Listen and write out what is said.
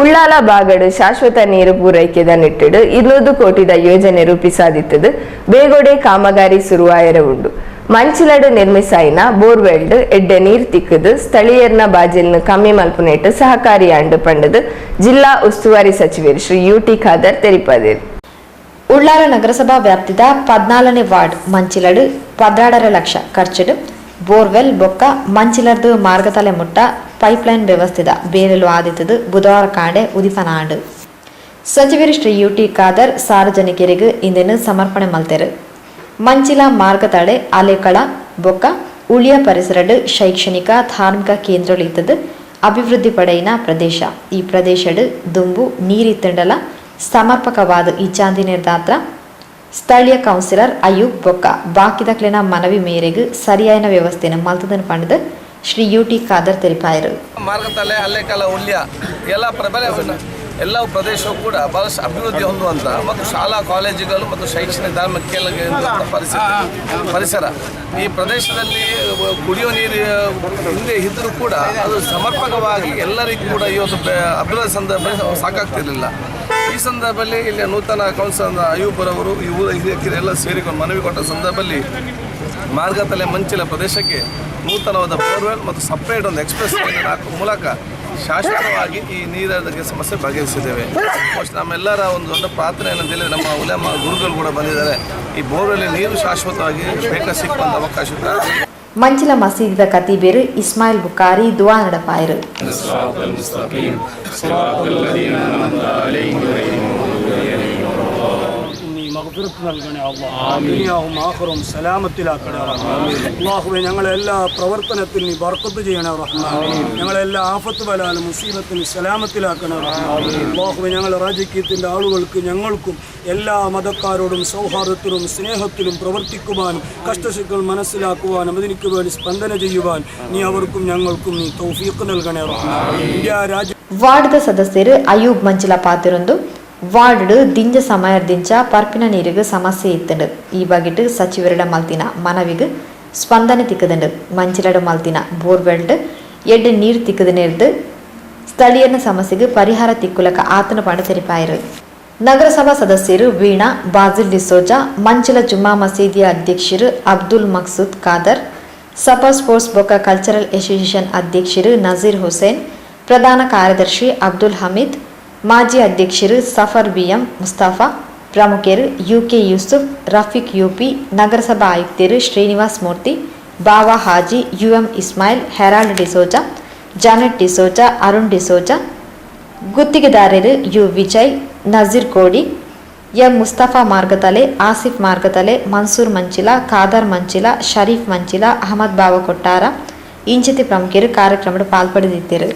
ಉಳ್ಳಾಲ ಬಾಗಡು ಶಾಶ್ವತ ನೀರು ಪೂರೈಕೆದ ನಿಟ್ಟಿಡು 200 ಕೋಟಿದ ಯೋಜನೆ ರೂಪಿಸಾದಿತ್ತದು ಬೇಗೋಡೆ ಕಾಮಗಾರಿ ಸುರುವಾಯರ ಉಂಡು. ಮಂಚಿಲಡು ನಿರ್ಮಿಸಾಯಿನ ಬೋರ್ವೆಲ್ಡ್ ಎಡ್ಡೆ ನೀರು ತಿಕ್ಕದು ಸ್ಥಳೀಯರ್ನ ಬಾಜಿಲ್ನ ಕಮ್ಮಿ ಮಲ್ಪುನೇಟ್ ಸಹಕಾರಿಯಾಂಡು ಪಂಡದು ಜಿಲ್ಲಾ ಉಸ್ತುವಾರಿ ಸಚಿವರು ಶ್ರೀ ಯುಟಿ ಖಾದರ್ ತೆರಿಪದೇರು. ಉಳ್ಳಾಲ ನಗರಸಭಾ ವ್ಯಾಪ್ತಿದ 14ನೇ ವಾರ್ಡ್ ಮಂಚಿಲಡು 16 ಲಕ್ಷ ಖರ್ಚುಡು ಬೋರ್ವೆಲ್ ಬೊಕ್ಕ ಮಂಚಿಲರ್ದು ಮಾರ್ಗತಲೆ ಮುಟ್ಟ ಪೈಪ್ಲೈನ್ ವ್ಯವಸ್ಥೆದ ಬೇರೆಲು ಆದಿತ್ತದು ಬುಧವಾರ ಕಾಂಡೆ ಉದಿಪನಾಂಡು. ಸಚಿವರು ಶ್ರೀ ಯುಟಿ ಖಾದರ್ ಸಾರ್ವಜನಿಕರಿಗೆ ಇಂದಿನ ಸಮರ್ಪಣೆ ಮಲ್ತೆರು. ಮಂಚಿಲ ಮಾರ್ಗತಡೆ ಅಲೆಕಳ ಬೊಕ್ಕ ಉಳಿಯ ಪರಿಸರಡು ಶೈಕ್ಷಣಿಕ ಧಾರ್ಮಿಕ ಕೇಂದ್ರಗಳು ಇತ್ತದು ಅಭಿವೃದ್ಧಿ ಪಡೆಯಿನ ಪ್ರದೇಶ. ಈ ಪ್ರದೇಶಡು ದುಂಬು ನೀರಿತ್ತಂಡಲ ಸಮರ್ಪಕವಾದ ಈ ಚಾಂದಿ ನಿರ್ದಾತ್ರ ಸ್ಥಳೀಯ ಕೌನ್ಸಿಲರ್ ಅಯೂಬ್ ಬೊಕ್ಕ ಬಾಕಿದಕ್ಲಿನ ಮನವಿ ಮೇರೆಗೆ ಸರಿಯಾದ ವ್ಯವಸ್ಥೆಯನ್ನು ಮಲ್ತದನ್ನು ಪಂಡದು ಶ್ರೀ ಯುಟಿ ಖಾದರ್ ತೆರಿಪಾಯರು. ಮಾರ್ಗತಲೆ ಅಲ್ಲೇಕಾಲ ಉಳ್ಯ ಎಲ್ಲ ಪ್ರಬಲ ಎಲ್ಲ ಪ್ರದೇಶವೂ ಕೂಡ ಬಹಳಷ್ಟು ಅಭಿವೃದ್ಧಿ ಹೊಂದುವಂಥ ಮತ್ತು ಶಾಲಾ ಕಾಲೇಜುಗಳು ಮತ್ತು ಶೈಕ್ಷಣಿಕ ಧಾರ್ಮಿಕ ಪರಿಸರ ಈ ಪ್ರದೇಶದಲ್ಲಿ ಕುಡಿಯುವ ನೀರು ಹಿಂದೆ ಇದ್ದರೂ ಕೂಡ ಅದು ಸಮರ್ಪಕವಾಗಿ ಎಲ್ಲರಿಗೂ ಕೂಡ ಈ ಒಂದು ಅಭಿವೃದ್ಧಿ ಸಂದರ್ಭದಲ್ಲಿ ಸಾಕಾಗ್ತಿರಲಿಲ್ಲ. ಈ ಸಂದರ್ಭದಲ್ಲಿ ಇಲ್ಲಿ ನೂತನ ಕೌನ್ಸಿಲರ್ ಅಯೂಬ್ರವರು ಈ ಊರ ಹಿರಿಯರೆಲ್ಲ ಸೇರಿಕೊಂಡು ಮನವಿ ಕೊಟ್ಟ ಸಂದರ್ಭದಲ್ಲಿ ಮಾರ್ಗತಲೆ ಮಂಚಿಲ ಪ್ರದೇಶಕ್ಕೆ ನೂತನವಾದ ಬೋರ್ವೆಲ್ ಮತ್ತು ಸಪ್ರೇಟ್ ಒಂದು ಎಕ್ಸ್ಪ್ರೆಸ್ ಲೈನ್ ಹಾಕುವ ಮೂಲಕ ಶಾಶ್ವತವಾಗಿ ಈ ನೀರಿನ ಸಮಸ್ಯೆ ಬಗೆಹರಿಸಿದ್ದೇವೆ. ನಮ್ಮೆಲ್ಲರ ಒಂದು ದೊಡ್ಡ ಪ್ರಾರ್ಥನೆ ಏನಂತೇಳಿ ನಮ್ಮ ಉಲೇಮಾ ಗುರುಗಳು ಕೂಡ ಬಂದಿದ್ದಾರೆ. ಈ ಬೋರ್ವೆಲ್ ನೀರು ಶಾಶ್ವತವಾಗಿ ಬೇಗ ಸಿಕ್ಕುವಂಥ ಅವಕಾಶ. ಮಂಚಿಲ ಮಸೀದಿದ ಕತೀಬೇರು ಇಸ್ಮಾಯಿಲ್ ಬುಖಾರಿ ದುವಾ ನಡಪಾಯರು. അള്ളാഹുവെ ഞങ്ങളെല്ലാ പ്രവർത്തനത്തിൽ നീ ബർക്കത്ത് ചെയ്യണേ റഹ്മാൻ. ഞങ്ങളെല്ലാ ആഫത്ത് ബലാലും മുസീബത്തിന് സലാമത്തിലാക്കണേ റഹ്മാൻ. അള്ളാഹുവെ ഞങ്ങളെ രാജ്യത്തിൻ്റെ ആളുകൾക്ക് ഞങ്ങൾക്കും എല്ലാ മതക്കാരോടും സൗഹാർദ്ദത്തിലും സ്നേഹത്തിലും പ്രവർത്തിക്കുവാനും കഷ്ടസുഖങ്ങൾ മനസ്സിലാക്കുവാനും അതിനു വേണ്ടി സ്പന്ദന ചെയ്യുവാൻ നീ അവർക്കും ഞങ്ങൾക്കും നീ തൗഫീഖ് നൽകണേ റഹ്മാൻ. ഇന്ത്യ രാജ്യ ವಾರ್ಡ್ದ ಸದಸ್ಯರು ಅಯೂಬ್ ಮಂಚಿಲ ಪಾತಿರೊಂದು ವಾರ್ಡ್ ದಿಂಜ ಸಮಯದಿಂಚ ಪರ್ಪಿನ ನೀರಿಗೆ ಸಮಸ್ಯೆ ಇತ್ತಂಡು. ಈ ಬಗೆಟ್ ಸಚಿವರಡ ಮಲ್ತಿನ ಮನವಿಗೆ ಸ್ಪಂದನೆ ತಿಕ್ಕದಂಡು. ಮಂಚಿಲಡ ಮಲ್ತಿನ ಬೋರ್ವೆಲ್ಡ್ ಎಡ್ಡೆ ನೀರು ತಿಕ್ಕದನೆರ್ದು ಸ್ಥಳೀಯನ ಸಮಸ್ಯೆಗೆ ಪರಿಹಾರ ತಿಕ್ಕುಲಕ ಆತನ ಪಂಡ ತೆರಿಪಾಯರು. ನಗರಸಭಾ ಸದಸ್ಯರು ವೀಣಾ ಬಾಜಿಲ್ ಡಿಸೋಜಾ, ಮಂಚಿಲ ಜುಮ್ಮಾ ಮಸೀದಿಯ ಅಧ್ಯಕ್ಷರು ಅಬ್ದುಲ್ ಮಕ್ಸೂದ್ ಖಾದರ್, ಸಪರ್ ಸ್ಪೋರ್ಟ್ಸ್ ಬೊಕ್ಕ ಕಲ್ಚರಲ್ ಅಸೋಸಿಯೇಷನ್ ಅಧ್ಯಕ್ಷರು ನಜೀರ್ ಹುಸೇನ್, ಪ್ರಧಾನ ಕಾರ್ಯದರ್ಶಿ ಅಬ್ದುಲ್ ಹಮೀದ್, ಮಾಜಿ ಅಧ್ಯಕ್ಷರು ಸಫರ್ ಬಿಎಂ ಮುಸ್ತಫಾ, ಪ್ರಮುಖರು ಯುಕೆ ಯೂಸುಫ್, ರಫೀಕ್ ಯುಪಿ, ನಗರಸಭಾ ಆಯುಕ್ತರು Srinivas Murthy, Bava Haji, U M Ismail, Harold D'Souza, Janet D'Souza, Arun D'Souza, ಗುತ್ತಿಗೆದಾರರು ಯು ವಿಜಯ್, ನಜೀರ್ ಕೋಡಿ, ಎಂ ಮುಸ್ತಫಾ ಮಾರ್ಗತಲೆ, ಆಸಿಫ್ ಮಾರ್ಗತಲೆ, ಮನ್ಸೂರ್ ಮಂಚಿಲ, ಖಾದರ್ ಮಂಚಿಲ, ಶರೀಫ್ ಮಂಚಿಲ, ಅಹಮದ್ ಬಾವ ಕೊಟ್ಟಾರ ಇಂಚಿತಿ ಪ್ರಮುಖರು ಕಾರ್ಯಕ್ರಮದ ಪಾಲ್ಪಡೆದಿದ್ದರು.